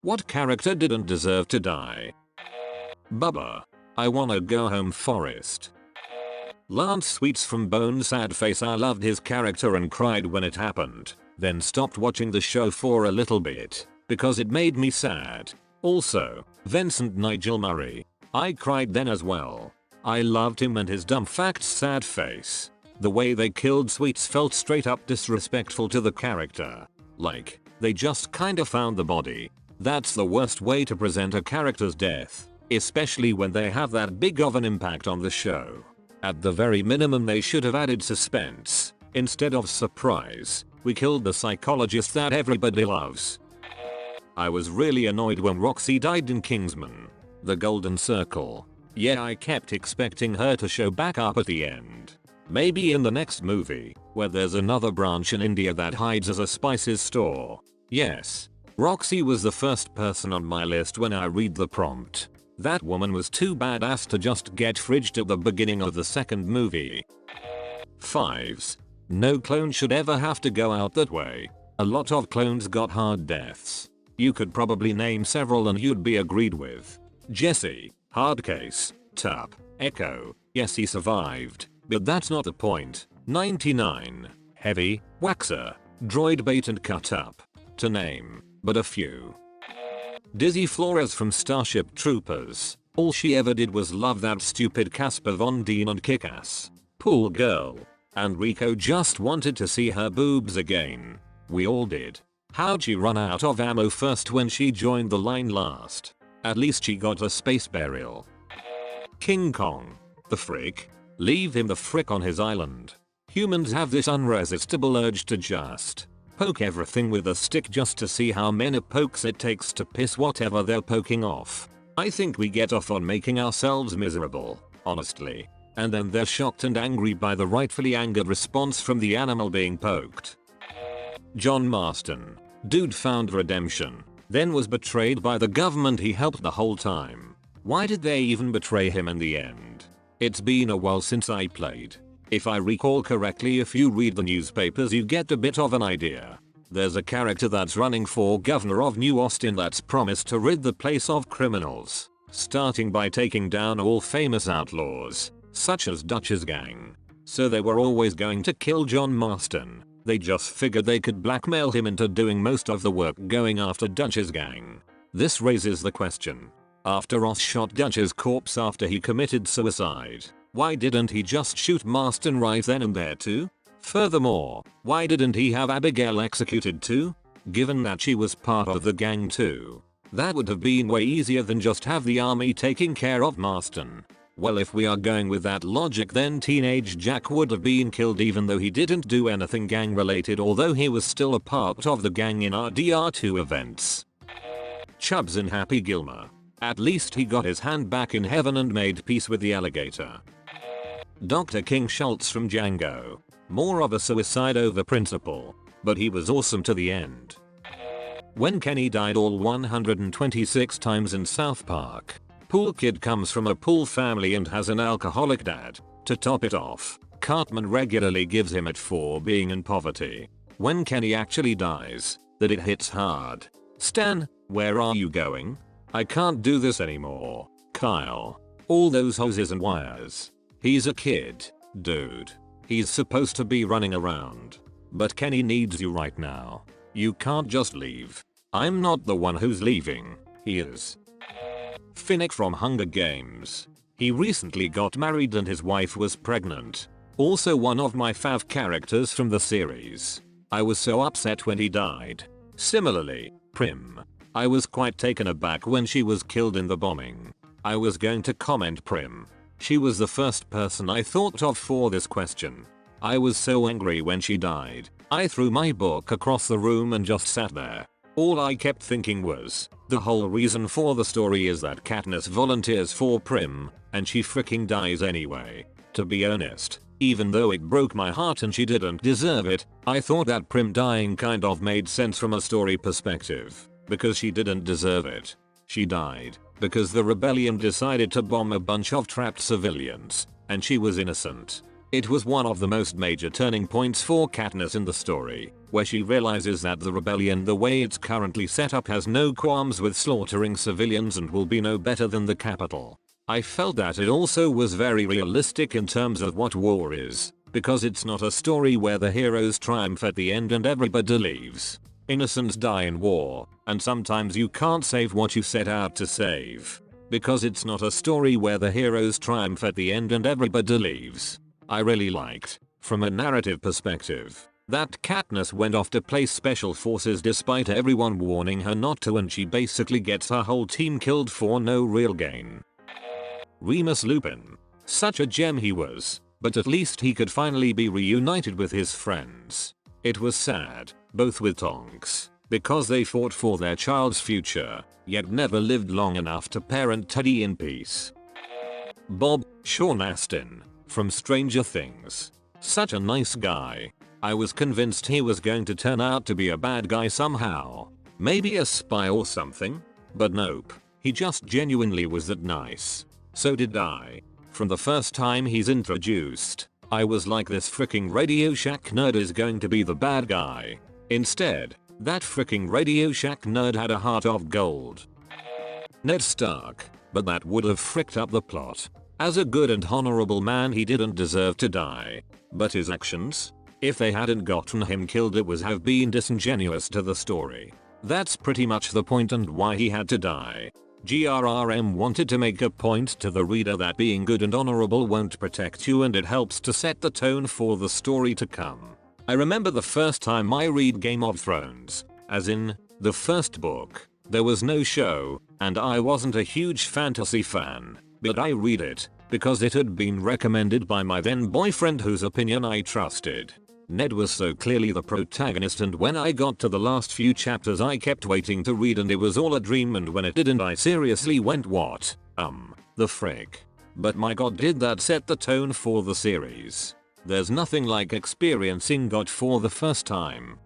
What character didn't deserve to die? Bubba. I wanna go home Forrest. Lance Sweets from Bone Sad Face. I loved his character and cried when it happened, then stopped watching the show for a little bit because it made me sad. Also, Vincent Nigel Murray. I cried then as well. I loved him and his dumb facts sad face. The way they killed Sweets felt straight up disrespectful to the character. Like, they just kinda found the body. That's the worst way to present a character's death, especially when they have that big of an impact on the show. At the very minimum they should have added suspense. Instead of surprise, we killed the psychologist that everybody loves. I was really annoyed when Roxy died in Kingsman: The Golden Circle. Yeah, I kept expecting her to show back up at the end. Maybe in the next movie, where there's another branch in India that hides as a spices store. Yes, Roxy was the first person on my list when I read the prompt. That woman was too badass to just get fridged at the beginning of the second movie. 5s. No clone should ever have to go out that way. A lot of clones got hard deaths. You could probably name several and you'd be agreed with. Jesse, hard case, Tup, Echo, yes he survived, but that's not the point. 99, Heavy, Waxer, Droid Bait and Cut Up. To name but a few. Dizzy Flores from Starship Troopers. All she ever did was love that stupid Casper Von Dien and Kick-Ass. Pool girl. And Rico just wanted to see her boobs again. We all did. How'd she run out of ammo first when she joined the line last? At least she got a space burial. King Kong. The frick? Leave him the frick on his island. Humans have this unresistible urge to just poke everything with a stick just to see how many pokes it takes to piss whatever they're poking off. I think we get off on making ourselves miserable, honestly. And then they're shocked and angry by the rightfully angered response from the animal being poked. John Marston. Dude found redemption, then was betrayed by the government he helped the whole time. Why did they even betray him in the end? It's been a while since I played. If I recall correctly, if you read the newspapers you get a bit of an idea. There's a character that's running for governor of New Austin that's promised to rid the place of criminals, starting by taking down all famous outlaws, such as Dutch's gang. So they were always going to kill John Marston. They just figured they could blackmail him into doing most of the work going after Dutch's gang. This raises the question. After Ross shot Dutch's corpse after he committed suicide, why didn't he just shoot Marston right then and there too? Furthermore, why didn't he have Abigail executed too? Given that she was part of the gang too. That would have been way easier than just have the army taking care of Marston. Well, if we are going with that logic, then teenage Jack would have been killed even though he didn't do anything gang related, although he was still a part of the gang in RDR2 events. Chubbs and Happy Gilmore. At least he got his hand back in heaven and made peace with the alligator. Dr. King Schultz from Django. More of a suicide over principle, but he was awesome to the end. When Kenny died all 126 times in South Park. Pool Kid comes from a pool family and has an alcoholic dad. To top it off, Cartman regularly gives him it for being in poverty. When Kenny actually dies, that it hits hard. Stan, where are you going? I can't do this anymore. Kyle. All those hoses and wires. He's a kid, dude. He's supposed to be running around. But Kenny needs you right now. You can't just leave. I'm not the one who's leaving. He is. Finnick from Hunger Games. He recently got married and his wife was pregnant. Also one of my fav characters from the series. I was so upset when he died. Similarly, Prim. I was quite taken aback when she was killed in the bombing. I was going to comment Prim. She was the first person I thought of for this question. I was so angry when she died. I threw my book across the room and just sat there. All I kept thinking was, the whole reason for the story is that Katniss volunteers for Prim, and she freaking dies anyway. To be honest, even though it broke my heart and she didn't deserve it, I thought that Prim dying kind of made sense from a story perspective, because she didn't deserve it. She died because the rebellion decided to bomb a bunch of trapped civilians, and she was innocent. It was one of the most major turning points for Katniss in the story, where she realizes that the rebellion the way it's currently set up has no qualms with slaughtering civilians and will be no better than the Capitol. I felt that it also was very realistic in terms of what war is, because it's not a story where the heroes triumph at the end and everybody leaves. Innocents die in war, and sometimes you can't save what you set out to save. Because it's not a story where the heroes triumph at the end and everybody leaves. I really liked, from a narrative perspective, that Katniss went off to play special forces despite everyone warning her not to, and she basically gets her whole team killed for no real gain. Remus Lupin. Such a gem he was, but at least he could finally be reunited with his friends. It was sad, both with Tonks, because they fought for their child's future, yet never lived long enough to parent Teddy in peace. Bob, Sean Astin, from Stranger Things. Such a nice guy. I was convinced he was going to turn out to be a bad guy somehow. Maybe a spy or something? But nope. He just genuinely was that nice. So did I. From the first time he's introduced, I was like, this freaking Radio Shack nerd is going to be the bad guy. Instead, that freaking Radio Shack nerd had a heart of gold. Ned Stark. But that would have fricked up the plot. As a good and honorable man, he didn't deserve to die. But his actions? If they hadn't gotten him killed, it would have been disingenuous to the story. That's pretty much the point and why he had to die. GRRM wanted to make a point to the reader that being good and honorable won't protect you, and it helps to set the tone for the story to come. I remember the first time I read Game of Thrones, as in, the first book. There was no show, and I wasn't a huge fantasy fan. But I read it, because it had been recommended by my then boyfriend whose opinion I trusted. Ned was so clearly the protagonist, and when I got to the last few chapters I kept waiting to read and it was all a dream, and when it didn't I seriously went, what? The frick. But my god, did that set the tone for the series. There's nothing like experiencing God for the first time.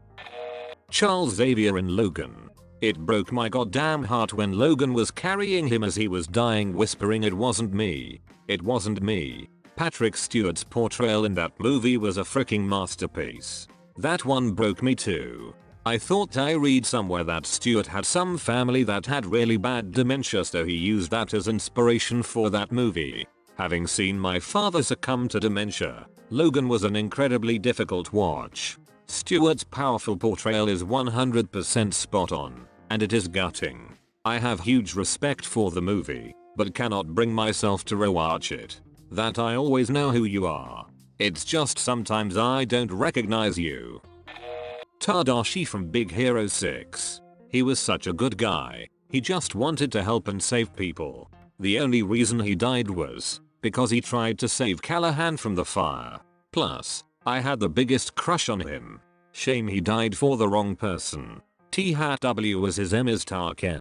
Charles Xavier in Logan. It broke my goddamn heart when Logan was carrying him as he was dying, whispering, "It wasn't me. It wasn't me." Patrick Stewart's portrayal in that movie was a freaking masterpiece. That one broke me too. I thought I read somewhere that Stewart had some family that had really bad dementia, so he used that as inspiration for that movie. Having seen my father succumb to dementia, Logan was an incredibly difficult watch. Stewart's powerful portrayal is 100% spot on. And it is gutting. I have huge respect for the movie, but cannot bring myself to rewatch it. That I always know who you are. It's just sometimes I don't recognize you. Tadashi from Big Hero 6. He was such a good guy. He just wanted to help and save people. The only reason he died was because he tried to save Callahan from the fire. Plus, I had the biggest crush on him. Shame he died for the wrong person. T-W was his Ms Tarkin.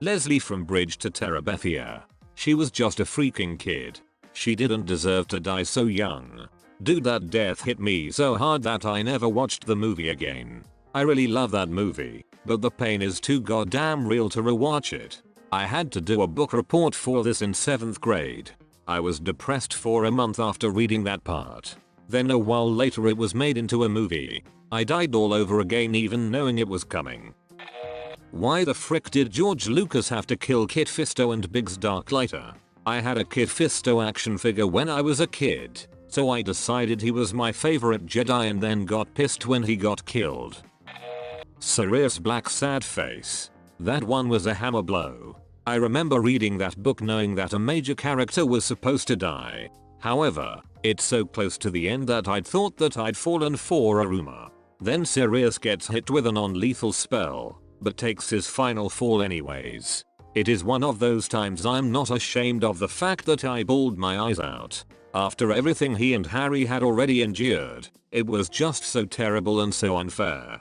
Leslie from Bridge to Terabithia. She was just a freaking kid. She didn't deserve to die so young. Dude, that death hit me so hard that I never watched the movie again. I really love that movie, but the pain is too goddamn real to rewatch it. I had to do a book report for this in 7th grade. I was depressed for a month after reading that part. Then a while later it was made into a movie. I died all over again even knowing it was coming. Why the frick did George Lucas have to kill Kit Fisto and Biggs Darklighter? I had a Kit Fisto action figure when I was a kid, so I decided he was my favorite Jedi and then got pissed when he got killed. Sirius Black sad face. That one was a hammer blow. I remember reading that book knowing that a major character was supposed to die. However, it's so close to the end that I'd thought that I'd fallen for a rumor. Then Sirius gets hit with a non-lethal spell, but takes his final fall anyways. It is one of those times I'm not ashamed of the fact that I bawled my eyes out. After everything he and Harry had already endured, it was just so terrible and so unfair.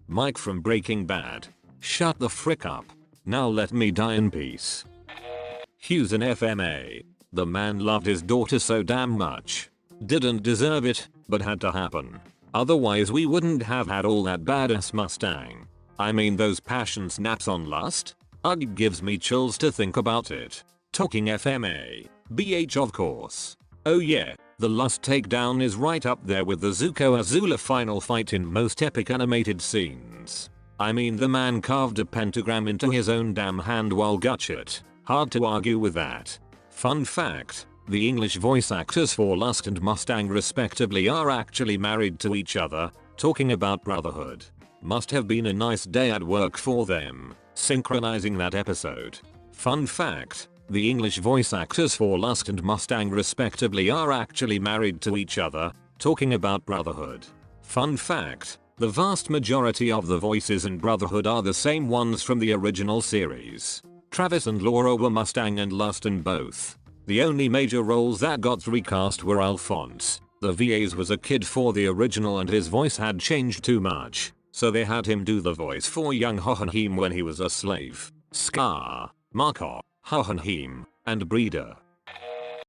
Mike from Breaking Bad. Shut the frick up. Now let me die in peace. Hughes in FMA. The man loved his daughter so damn much. Didn't deserve it, but had to happen. Otherwise we wouldn't have had all that badass Mustang. I mean, those passion snaps on lust? Ugh, gives me chills to think about it. Talking FMA. BH of course. Oh yeah, The Lust takedown is right up there with the Zuko Azula final fight in most epic animated scenes. I mean, the man carved a pentagram into his own damn hand while gutshit. Hard to argue with that. Fun fact, the English voice actors for Lust and Mustang respectively are actually married to each other, talking about brotherhood. Must have been a nice day at work for them, synchronizing that episode. Fun fact, the English voice actors for Lust and Mustang respectively are actually married to each other, talking about brotherhood. Fun fact, the vast majority of the voices in Brotherhood are the same ones from the original series. Travis and Laura were Mustang and Lust in both. The only major roles that got recast were Alphonse. The VA's was a kid for the original and his voice had changed too much, so they had him do the voice for young Hohenheim when he was a slave. Scar, Markov, Hohenheim, and Breeder.